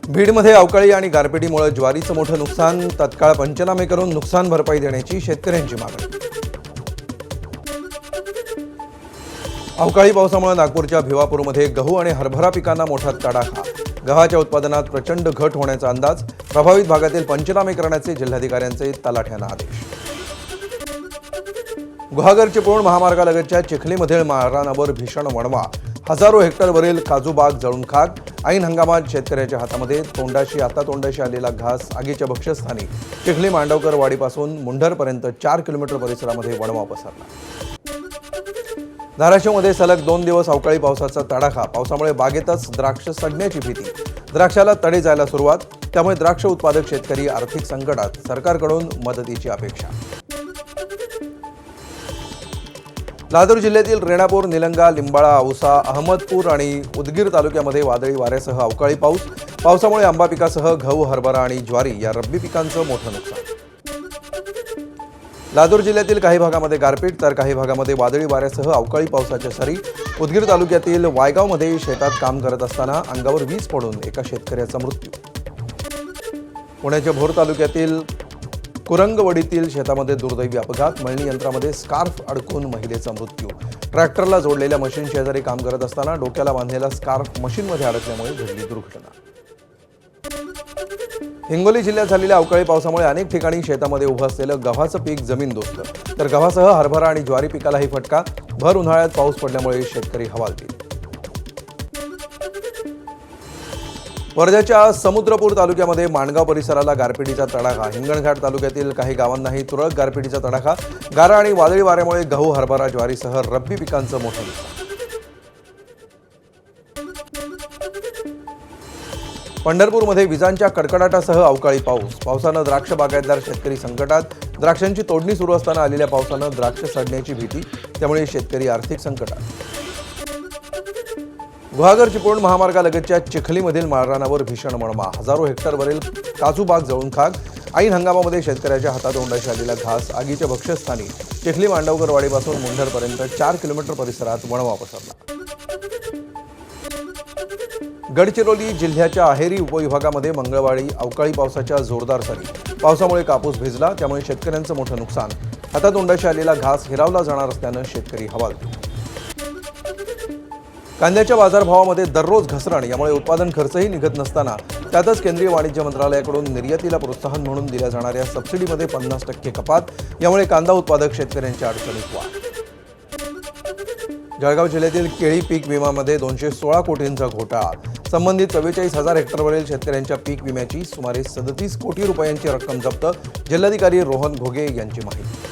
बीडमध्ये अवकाळी आणि गारपिटीमुळे ज्वारीचं मोठं नुकसान, तत्काळ पंचनामे करून नुकसान भरपाई देण्याची शेतकऱ्यांची मागणी। अवकाळी पावसामुळे नागपूरच्या भिवापूरमध्ये गहू आणि हरभरा पिकांना मोठा तडाखा, गव्हाच्या उत्पादनात प्रचंड घट होण्याचा अंदाज, प्रभावित भागातील पंचनामे करण्याचे जिल्हाधिकाऱ्यांचे तलाठ्यांना आदेश। गुहागर चिपळूण महामार्गालगतच्या चिखलीमधील माळरानावर भीषण वणवा, हजारो हेक्टरवरील काजू बाग जळून खाक, ऐन हंगामात शेतकऱ्याच्या हातामध्ये तोंडाशी आलेला घास आगीच्या भक्ष्यस्थानी। चिखली मांडवकर वाडीपासून मुंढरपर्यंत 4 किलोमीटर परिसरामध्ये वणवा पसरला। धाराशिवमध्ये सलग 2 दिवस अवकाळी पावसाचा तडाखा, पावसामुळे बागेतच द्राक्ष सडण्याची भीती, द्राक्षाला तडे जायला सुरुवात, त्यामुळे द्राक्ष उत्पादक शेतकरी आर्थिक संकटात, सरकारकडून मदतीची अपेक्षा। लातूर जिल्ह्यातील रेणापूर, निलंगा, लिंबाळा, औसा, अहमदपूर आणि उदगीर तालुक्यामध्ये वादळी वाऱ्यासह अवकाळी पाऊस, पावसामुळे आंबा पिकासह गहू, हरभरा आणि ज्वारी या रब्बी पिकांचं मोठं नुकसान। लातूर जिल्ह्यातील काही भागामध्ये गारपीट तर काही भागामध्ये वादळी वाऱ्यासह अवकाळी पावसाच्या सरी। उदगीर तालुक्यातील वायगावमध्ये शेतात काम करत असताना अंगावर वीज पडून एका शेतकऱ्याचा मृत्यू। पुण्याच्या भोर तालुक्यातील कुरंगवडीतील शेतामध्ये दुर्दैवी अपघात, मळणी यंत्रामध्ये स्कार्फ अडकून महिलेचा मृत्यू। ट्रॅक्टरला जोडलेल्या मशीन शेजारी काम करत असताना डोक्याला बांधलेला स्कार्फ मशीनमध्ये अडकल्यामुळे घडली दुर्घटना। हिंगोली जिल्ह्यात झालेल्या अवकाळी पावसामुळे अनेक ठिकाणी शेतामध्ये उभं असलेलं गव्हाचं पीक जमीनदोस्त, तर गव्हासह हरभरा आणि ज्वारी पिकालाही फटका। भर उन्हाळ्यात पाऊस पडल्यामुळे शेतकरी हवालदिल। वर्ध्याच्या समुद्रपूर तालुक्यामध्ये माणगाव परिसराला गारपिटीचा तडाखा, हिंगणघाट तालुक्यातील काही गावांनाही तुरळक गारपिटीचा तडाखा। गारा आणि वादळी वाऱ्यामुळे गहू, हरभरा, ज्वारीसह रब्बी पिकांचं मोठं नुकसान। पंढरपूरमध्ये विजांच्या कडकडाटासह अवकाळी पाऊस, पावसानं द्राक्ष बागायतदार शेतकरी संकटात, द्राक्षांची तोडणी सुरू असताना आलेल्या पावसानं द्राक्ष सडण्याची भीती, त्यामुळे शेतकरी आर्थिक संकटात। गुहागर चिपळूण महामार्गालगतच्या चिखलीमधील माळरानावर भीषण वणवा, हजारो हेक्टरवरील काजू बाग जळून खाक, ऐन हंगामामध्ये शेतकऱ्याच्या हातातोंडाशी आलेला घास आगीच्या भक्ष्यस्थानी। चिखली मांडवकर वाडीपासून मुंढरपर्यंत 4 किलोमीटर परिसरात वणवा पसरला। गडचिरोली जिल्ह्याच्या अहेरी उपविभागामध्ये मंगळवारी अवकाळी पावसाच्या जोरदार सरी, पावसामुळे कापूस भिजला, त्यामुळे शेतकऱ्यांचं मोठं नुकसान। हातातोंडाशी आलेला घास हिरावला जाणार असल्यानं शेतकरी हवालदिल। कांद्याच्या बाजारभावामध्ये दररोज घसरण, यामुळे उत्पादन खर्चही निघत नसताना त्यातच केंद्रीय वाणिज्य मंत्रालयाकडून निर्यातीला प्रोत्साहन म्हणून दिल्या जाणाऱ्या सबसिडीमध्ये 50% कपात, यामुळे कांदा उत्पादक शेतकऱ्यांच्या अडचणीत वाढ। जळगाव जिल्ह्यातील केळी पीक विम्यामध्ये 216 कोटींचा घोटाळा, संबंधित 44,000 हेक्टरवरील शेतकऱ्यांच्या पीक विम्याची सुमारे 37 कोटी रुपयांची रक्कम जप्त, जिल्हाधिकारी रोहन घोगे यांची माहिती।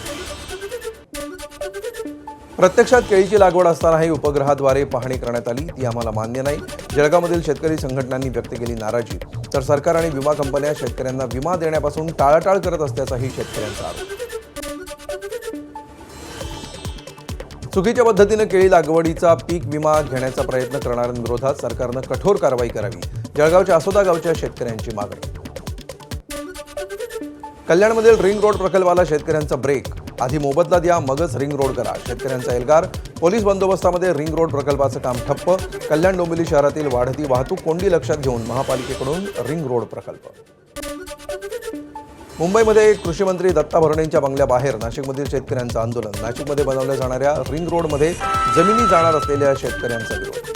प्रत्यक्षात केळीची लागवड असतानाही उपग्रहाद्वारे पाहणी करण्यात आली, ती आम्हाला मान्य नाही, जळगावमधील शेतकरी संघटनांनी व्यक्त केली नाराजी, तर सरकार आणि विमा कंपन्या शेतकऱ्यांना विमा देण्यापासून टाळाटाळ करत असल्याचाही शेतकऱ्यांचा आरोप। चुकीच्या पद्धतीने केळी लागवडीचा पीक विमा घेण्याचा प्रयत्न करणाऱ्यांविरोधात सरकारनं कठोर कारवाई करावी, जळगावच्या आसोदा गावच्या शेतकऱ्यांची मागणी। कल्याणमधील रिंग रोड प्रकल्पाला शेतकऱ्यांचा ब्रेक, आधी मोबदला द्या मगच रिंग रोड करा, शेतकऱ्यांचा एल्गार। पोलीस बंदोबस्तामध्ये रिंग रोड प्रकल्पाचं काम ठप्प, कल्याण डोंबिवली शहरातील वाढती वाहतूक कोंडी लक्षात घेऊन महापालिकेकडून रिंग रोड प्रकल्प। मुंबईमध्ये कृषी मंत्री दत्ता भरणेंच्या बंगल्याबाहेर नाशिकमधील शेतकऱ्यांचं आंदोलन, नाशिकमध्ये बनवल्या जाणाऱ्या रिंग रोडमध्ये जमिनी जाणार असलेल्या शेतकऱ्यांचा विरोध।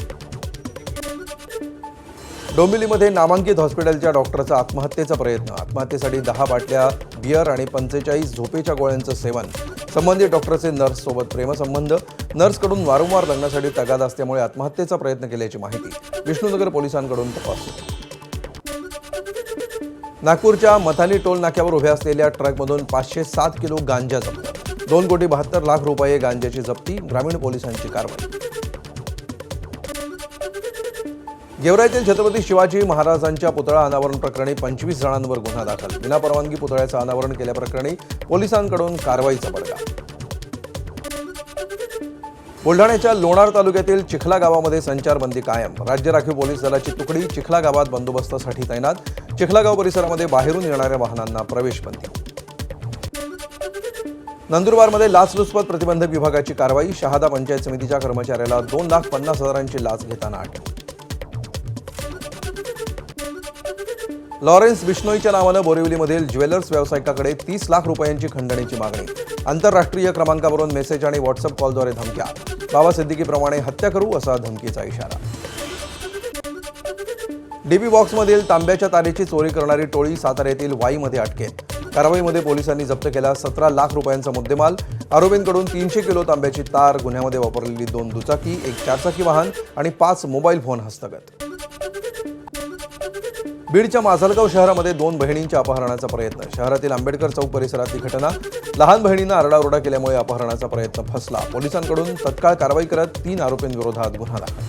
डोंबिवलीमध्ये नामांकित हॉस्पिटलच्या डॉक्टरचा आत्महत्येचा प्रयत्न, आत्महत्येसाठी 10 बाटल्या बियर आणि 45 झोपेच्या गोळ्यांचं सेवन, संबंधित डॉक्टरचे नर्ससोबत प्रेमसंबंध, नर्सकडून वारंवार लग्नासाठी तगादा असल्यामुळे आत्महत्येचा प्रयत्न केल्याची माहिती, विष्णुनगर पोलिसांकडून तपास सुरू। नागपूरच्या मथानी टोल नाक्यावर उभ्या असलेल्या ट्रकमधून 507 किलो गांजा जप्त, 2,72,00,000 रुपये गांजाची जप्ती, ग्रामीण पोलिसांची कारवाई। गेवराईतील छत्रपती शिवाजी महाराजांच्या पुतळा अनावरण प्रकरणी 25 जणांवर गुन्हा दाखल, विनापरवानगी पुतळ्याचं अनावरण केल्याप्रकरणी पोलिसांकडून कारवाईचा बडगा। बुलढाण्याच्या लोणार तालुक्यातील चिखला गावामध्ये संचारबंदी कायम, राज्य राखीव पोलीस दलाची तुकडी चिखला गावात बंदोबस्तासाठी तैनात, चिखला गाव परिसरामध्ये बाहेरून येणाऱ्या वाहनांना प्रवेश बंदी। नंदुरबारमध्ये लाचलुचपत प्रतिबंधक विभागाची कारवाई, शहादा पंचायत समितीच्या कर्मचाऱ्याला 2,50,000ची लाच घेताना अटक। लॉरेन्स बिश्नोईच्या नावानं बोरिवलीमधील ज्वेलर्स व्यावसायिकाकडे 30 लाख रुपयांची खंडणीची मागणी. आंतरराष्ट्रीय क्रमांकावरून मेसेज आणि व्हॉट्सअप कॉलद्वारे धमक्या. बाबा सिद्दीकीप्रमाणे हत्या करू असा धमकीचा इशारा. डीबी बॉक्समधील तांब्याच्या तारेची चोरी करणारी टोळी सातारा येथील वाईमध्ये अटकेत. कारवाईमध्ये पोलिसांनी जप्त केला 17 लाख रुपयांचा मुद्देमाल. आरोपींकडून 300 किलो तांब्याची तार, गुन्ह्यामध्ये वापरलेली 2 दुचाकी, 1 चारचाकी वाहन आणि 5 मोबाईल फोन हस्तगत. बीडच्या माजलगाव शहरामध्ये 2 बहिणींच्या अपहरणाचा प्रयत्न. शहरातील आंबेडकर चौक परिसरातली घटना. लहान बहिणींना आरडाओरडा केल्यामुळे अपहरणाचा प्रयत्न फसला. पोलिसांकडून तत्काळ कारवाई करत 3 आरोपींविरोधात गुन्हा दाखल.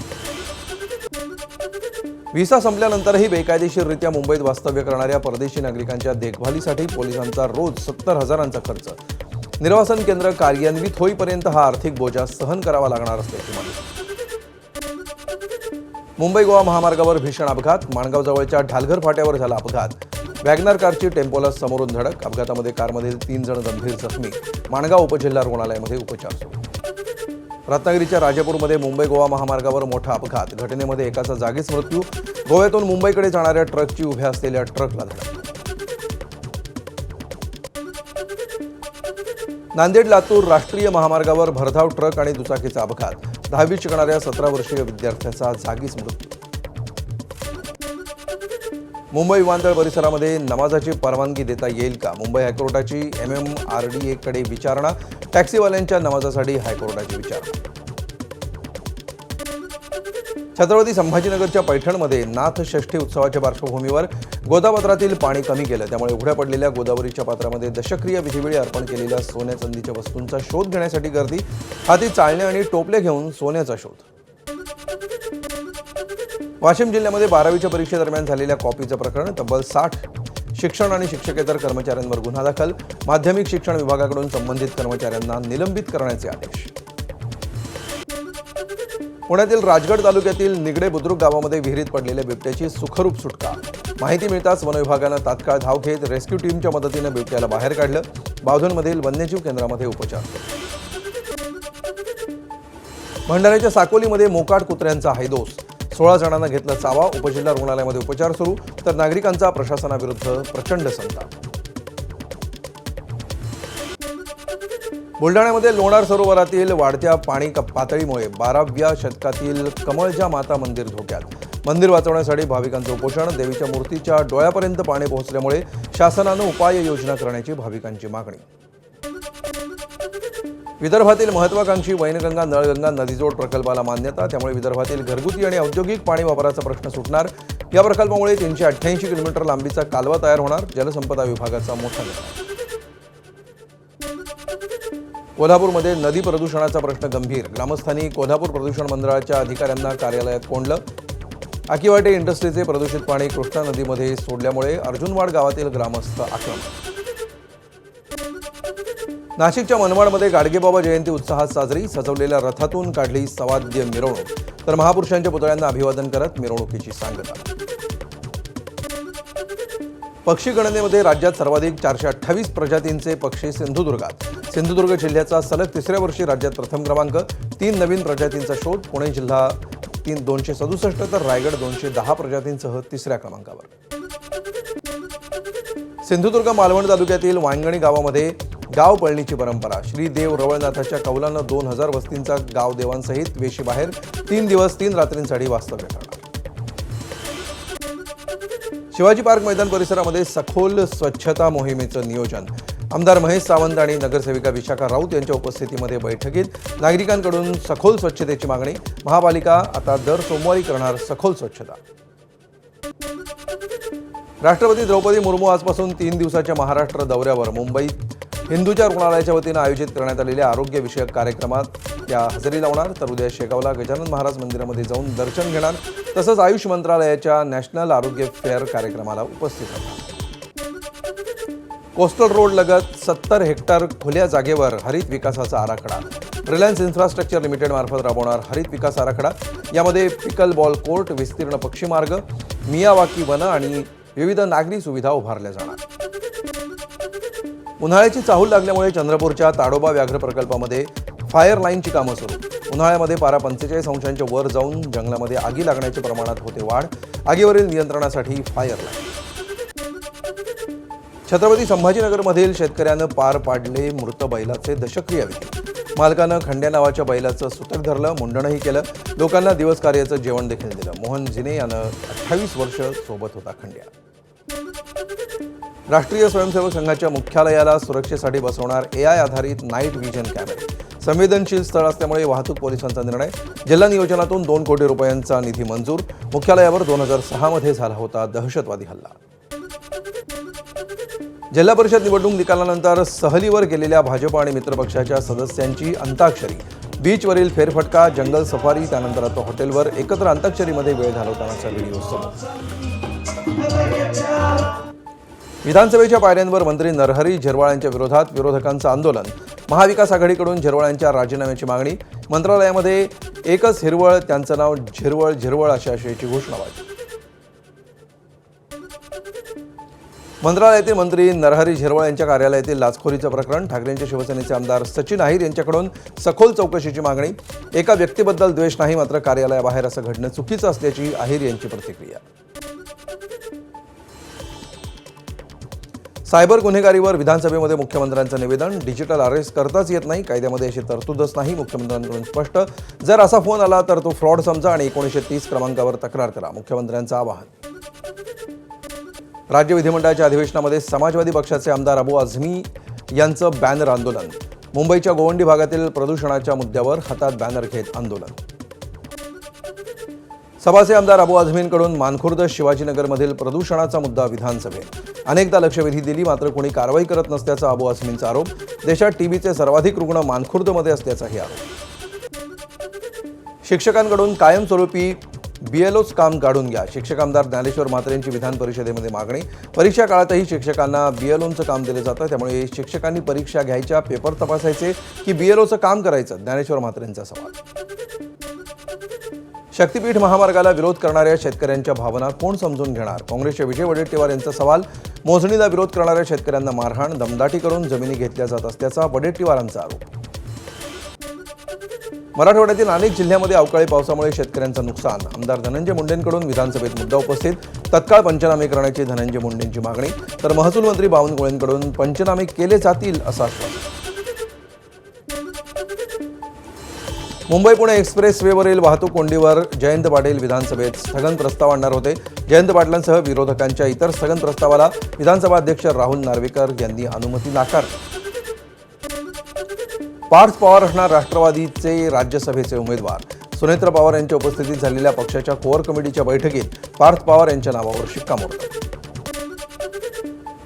व्हिसा संपल्यानंतरही बेकायदेशीररित्या मुंबईत वास्तव्य करणाऱ्या परदेशी नागरिकांच्या देखभालीसाठी पोलिसांचा रोज 70,000चा खर्च. निर्वासन केंद्र कार्यान्वित होईपर्यंत हा आर्थिक बोजा सहन करावा लागणार असल्याची माहिती. मुंबई गोवा महामार्गावर भीषण अपघात. माणगावजवळच्या ढालघर फाट्यावर झाला अपघात. वॅगनर कारची टेम्पोला समोरून धडक. अपघातामध्ये कारमधील 3 जण गंभीर जखमी. माणगाव उपजिल्हा रुग्णालयामध्ये उपचार सुरू. रत्नागिरीच्या राजापूरमध्ये मुंबई गोवा महामार्गावर मोठा अपघात. घटनेमध्ये एकाचा जागीच मृत्यू. गोव्यातून मुंबईकडे जाणाऱ्या ट्रकची उभ्या असलेल्या ट्रकला धडक. नांदेड लातूर राष्ट्रीय महामार्गावर भरधाव ट्रक आणि दुचाकीचा अपघात. 10वी शिकणाऱ्या 17 वर्षीय विद्यार्थ्याचा जागीच मृत्यू. मुंबई विमानतळ परिसरामध्ये नमाजाची परवानगी देता येईल का? मुंबई हायकोर्टाची MMRDA कडे विचारणा. टॅक्सीवाल्यांच्या नमाजासाठी हायकोर्टाची विचारणा. छत्रपती संभाजीनगरच्या पैठणमध्ये नाथ षष्ठी उत्सवाच्या पार्श्वभूमीवर गोदापात्रातील पाणी कमी केलं. त्यामुळे उघड्या पडलेल्या गोदावरीच्या पात्रामध्ये दशक्रिया विधीवेळी अर्पण केलेल्या सोन्या चांदीच्या वस्तूंचा शोध घेण्यासाठी गर्दी. हाती चाळणे आणि टोपले घेऊन सोन्याचा शोध. वाशिम जिल्ह्यामध्ये 12वीच्या परीक्षेदरम्यान झालेल्या कॉपीचं प्रकरण. तब्बल 60 शिक्षण आणि शिक्षकेतर कर्मचाऱ्यांवर गुन्हा दाखल. माध्यमिक शिक्षण विभागाकडून संबंधित कर्मचाऱ्यांना निलंबित करण्याचे आदेश. पुण्यातील राजगड तालुक्यातील निगडे बुद्रुक गावामध्ये विहिरीत पडलेल्या बिबट्याची सुखरूप सुटका. माहिती मिळताच वन विभागानं तात्काळ धाव घेत रेस्क्यू टीमच्या मदतीनं बिबट्याला बाहेर काढलं. बावधनमधील वन्यजीव केंद्रामध्ये उपचार. भंडाऱ्याच्या साकोलीमध्ये मोकाट कुत्र्यांचा हैदोस. 16 जणांना घेतला चावा. उपजिल्हा रुग्णालयामध्ये उपचार सुरू. तर नागरिकांचा प्रशासनाविरुद्ध प्रचंड संताप. बुलढाण्यामध्ये लोणार सरोवरातील वाढत्या पाणी पातळीमुळे 12व्या शतकातील कमळजा माता मंदिर धोक्यात. मंदिर वाचवण्यासाठी भाविकांचं उपोषण. देवीच्या मूर्तीच्या डोळ्यापर्यंत पाणी पोहोचल्यामुळे शासनानं उपाययोजना करण्याची भाविकांची मागणी. विदर्भातील महत्वाकांक्षी वैनगंगा नळगंगा नदीजोड प्रकल्पाला मान्यता. त्यामुळे विदर्भातील घरगुती आणि औद्योगिक पाणी वापराचा प्रश्न सुटणार. या प्रकल्पामुळे 388 किलोमीटर लांबीचा कालवा तयार होणार. जलसंपदा विभागाचा मोठा निर्णय. कोल्हापूरमध्ये नदी प्रदूषणाचा प्रश्न गंभीर. ग्रामस्थांनी कोल्हापूर प्रदूषण मंडळाच्या अधिकाऱ्यांना कार्यालयात कोंडलं. आकिवाटे इंडस्ट्रीचे प्रदूषित पाणी कृष्णा नदीमध्ये सोडल्यामुळे अर्जुनवाड गावातील ग्रामस्थ आक्रमक. नाशिकच्या मनमाडमध्ये गाडगेबाबा जयंती उत्साहात साजरी. सजवलेल्या रथातून काढली सवाद्य मिरवणूक. तर महापुरुषांच्या पुतळ्यांना अभिवादन करत मिरवणुकीची सांगता. पक्षी गणनेमध्ये राज्यात सर्वाधिक 428 प्रजातींचे पक्षी सिंधुदुर्गात. सिंधुदुर्ग जिल्ह्याचा सलग 3ऱ्या वर्षी राज्यात प्रथम क्रमांक. 3 नवीन प्रजातींचा शोध. पुणे जिल्हा 267 तर रायगड 210 प्रजातींसह 3ऱ्या क्रमांकावर. सिंधुदुर्ग मालवण तालुक्यातील वांगणी गावामध्ये गाव पळणीची परंपरा. श्री देव रवळनाथाच्या कौलानं 2000 वस्तींचा गाव देवांसहित वेशी बाहेर. 3 दिवस 3 रात्रींसाठी वास्तव्य करणार. शिवाजी पार्क मैदान परिसरामध्ये सखोल स्वच्छता मोहिमेचं नियोजन. आमदार महेश सावंत आणि नगरसेविका विशाखा राऊत यांच्या उपस्थितीमध्ये बैठकीत नागरिकांकडून सखोल स्वच्छतेची मागणी. महापालिका आता दर सोमवारी करणार सखोल स्वच्छता. राष्ट्रपती द्रौपदी मुर्मू आजपासून 3 दिवसाच्या महाराष्ट्र दौऱ्यावर. मुंबईत हिंदूच्या रुग्णालयाच्या वतीनं आयोजित करण्यात आलेल्या आरोग्यविषयक कार्यक्रमात त्या हजेरी लावणार. तर उद्या शेगावला गजानन महाराज मंदिरामध्ये जाऊन दर्शन घेणार. तसंच आयुष मंत्रालयाच्या नॅशनल आरोग्य फेअर कार्यक्रमाला उपस्थित राहणार. कोस्टल रोड लगत 70 हेक्टर खुल्या जागेवर हरित विकासाचा आराखडा. रिलायन्स इन्फ्रास्ट्रक्चर लिमिटेड मार्फत राबवणार हरित विकास आराखडा. यामध्ये पिकल बॉल कोर्ट, विस्तीर्ण पक्षी मार्ग, मियावाकी वनं आणि विविध नागरी सुविधा उभारल्या जाणार. उन्हाळ्याची चाहूल लागल्यामुळे चंद्रपूरच्या ताडोबा व्याघ्र प्रकल्पामध्ये फायर लाईनची कामं सुरू. उन्हाळ्यामध्ये पारा 45 अंशांच्या वर जाऊन जंगलामध्ये आगी लागण्याच्या प्रमाणात होते वाढ. आगीवरील नियंत्रणासाठी फायर लाईन. छत्रपती संभाजीनगरमधील शेतकऱ्यानं पार पाडले मृत बैलाचे दशक्रिया विधी. मालकानं खंड्या नावाच्या बैलाचं सुतक धरलं, मुंडणही केलं. लोकांना दिवस कार्याचं जेवण देखील दिलं. मोहन जिने यानं 28 वर्ष सोबत होता खंड्या. राष्ट्रीय स्वयंसेवक संघाच्या मुख्यालयाला सुरक्षेसाठी बसवणार AI आधारित नाईट व्हिजन कॅमेरे. संवेदनशील स्थळ असल्यामुळे वाहतूक पोलिसांचा निर्णय. जिल्हा नियोजनातून 2 कोटी रुपयांचा निधी मंजूर. मुख्यालयावर 2006 मध्ये झाला होता दहशतवादी हल्ला. जिल्हा परिषद निवडणूक निकालानंतर सहलीवर गेलेल्या भाजप आणि मित्रपक्षाच्या सदस्यांची अंताक्षरी. बीचवरील फेरफटका, जंगल सफारी, त्यानंतर आता हॉटेलवर एकत्र अंताक्षरीमध्ये वेळ घालवतानाचा व्हिडिओ समोर. विधानसभेच्या पायऱ्यांवर मंत्री नरहरी झिरवाळ यांच्या विरोधात विरोधकांचं आंदोलन. महाविकास आघाडीकडून झिरवाळ राजीनाम्याची मागणी. मंत्रालयामध्ये एकच हिरवळ, त्यांचं नाव झिरवळ अशा आशयाची घोषणाबाजी. मंत्रालयातील मंत्री नरहरी झिरवाळ यांच्या कार्यालयातील लाचखोरीचं प्रकरण. ठाकरेंच्या शिवसेनेचे आमदार सचिन अहिर यांच्याकडून सखोल चौकशीची मागणी. एका व्यक्तीबद्दल द्वेष नाही, मात्र कार्यालयाबाहेर असं घडणं चुकीचं असल्याची अहिर यांची प्रतिक्रिया. सायबर गुन्हेगारीवर विधानसभेमध्ये मुख्यमंत्र्यांचं निवेदन. डिजिटल अरेस्ट करताच येत नाही, कायद्यामध्ये अशी तरतूदच नाही. मुख्यमंत्र्यांकडून स्पष्ट. जर असा फोन आला तर तो फ्रॉड समजा आणि 1930 क्रमांकावर तक्रार करा. मुख्यमंत्र्यांचं आवाहन. राज्य विधिमंडळाच्या अधिवेशनामध्ये समाजवादी पक्षाचे आमदार अबू आझमी यांचं बॅनर आंदोलन. मुंबईच्या गोवंडी भागातील प्रदूषणाच्या मुद्द्यावर हातात बॅनर घेत आंदोलन. सभाचे आमदार अबू आझमींकडून मानखुर्द शिवाजीनगरमधील प्रदूषणाचा मुद्दा विधानसभेत. अनेकदा लक्षवेधी दिली, मात्र कोणी कारवाई करत नसल्याचा अबू आझमींचा आरोप. देशात टीबीचे सर्वाधिक रुग्ण मानखुर्दमध्ये असल्याचाही आरोप. शिक्षकांकडून कायमस्वरूपी BLOच काम काढून घ्या. शिक्षक आमदार ज्ञानेश्वर म्हात्रेंची विधान परिषदेमध्ये मागणी. परीक्षा काळातही शिक्षकांना BLOचं काम दिलं जातं, त्यामुळे शिक्षकांनी परीक्षा घ्यायच्या, पेपर तपासायचे की BLOचं काम करायचं, ज्ञानेश्वर म्हात्रेंचा सवाल. शक्तीपीठ महामार्गाला विरोध करणाऱ्या शेतकऱ्यांच्या भावना कोण समजून घेणार? काँग्रेसचे विजय वडेट्टीवार यांचा सवाल. मोजणीला विरोध करणाऱ्या शेतकऱ्यांना मारहाण, दमदाटी करून जमिनी घेतल्या जात असल्याचा वडेट्टीवारांचा आरोप. मराठवाड्यातील अनेक जिल्ह्यांमध्ये अवकाळी पावसामुळे शेतकऱ्यांचं नुकसान. आमदार धनंजय मुंडेंकडून विधानसभेत मुद्दा उपस्थित. तत्काळ पंचनामे करण्याची धनंजय मुंडेंची मागणी. तर महसूल मंत्री बावनकुळेंकडून पंचनामे केले जातील असं आश्वासन. मुंबई पुणे एक्सप्रेसवेवरील वाहतूक कोंडीवर जयंत पाटील विधानसभेत स्थगन प्रस्ताव आणणार होते. जयंत पाटलांसह विरोधकांच्या इतर स्थगन प्रस्तावाला विधानसभा अध्यक्ष राहुल नार्वेकर यांनी अनुमती नाकारली. पार्थ पवार असणार राष्ट्रवादीचे राज्यसभेचे उमेदवार. सुनेत्र पवार यांच्या उपस्थितीत झालेल्या पक्षाच्या कोअर कमिटीच्या बैठकीत पार्थ पवार यांच्या नावावर शिक्कामोर्तब.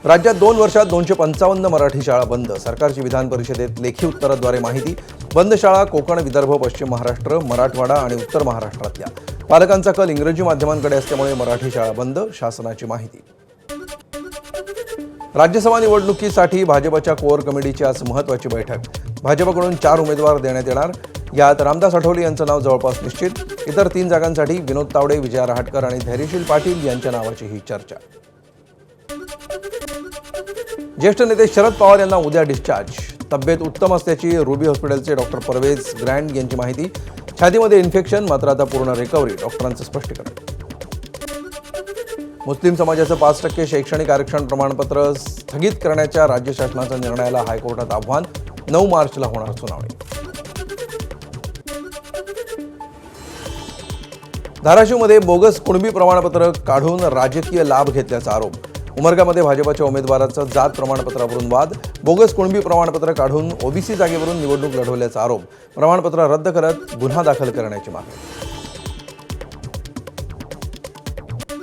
राज्यात 2 वर्षात 255 मराठी शाळा बंद. सरकारची विधान परिषदेत लेखी उत्तराद्वारे माहिती. बंद शाळा कोकण, विदर्भ, पश्चिम महाराष्ट्र, मराठवाडा आणि उत्तर महाराष्ट्रातल्या. पालकांचा कल इंग्रजी माध्यमांकडे असल्यामुळे मराठी शाळा बंद. शासनाची माहिती. राज्यसभा निवडणुकीसाठी भाजपच्या कोअर कमिटीची आज महत्त्वाची बैठक. भाजपकडून 4 उमेदवार देण्यात येणार. यात रामदास आठवले यांचं नाव जवळपास निश्चित. इतर 3 जागांसाठी विनोद तावडे, विजया रहाटकर आणि धैर्यशील पाटील यांच्या नावाचीही चर्चा. ज्येष्ठ नेते शरद पवार यांना उद्या डिस्चार्ज. तब्येत उत्तम असल्याची रुबी हॉस्पिटलचे डॉक्टर परवेज ग्रँड यांची माहिती. छातीमध्ये इन्फेक्शन, मात्र आता पूर्ण रिकव्हरी, डॉक्टरांचं स्पष्टीकरण. मुस्लिम समाजाचं 5% शैक्षणिक आरक्षण प्रमाणपत्र स्थगित करण्याच्या राज्य शासनाच्या निर्णयाला हायकोर्टात आव्हान. 9 मार्चला होणार सुनावणी. धाराशिवमध्ये बोगस कुणबी प्रमाणपत्र काढून राजकीय लाभ घेतल्याचा आरोप. उमरगामध्ये भाजपच्या उमेदवाराचं जात प्रमाणपत्रावरून वाद. बोगस कुणबी प्रमाणपत्र काढून OBC जागेवरून निवडणूक लढवल्याचा आरोप. प्रमाणपत्र रद्द करत गुन्हा दाखल करण्याची मागणी.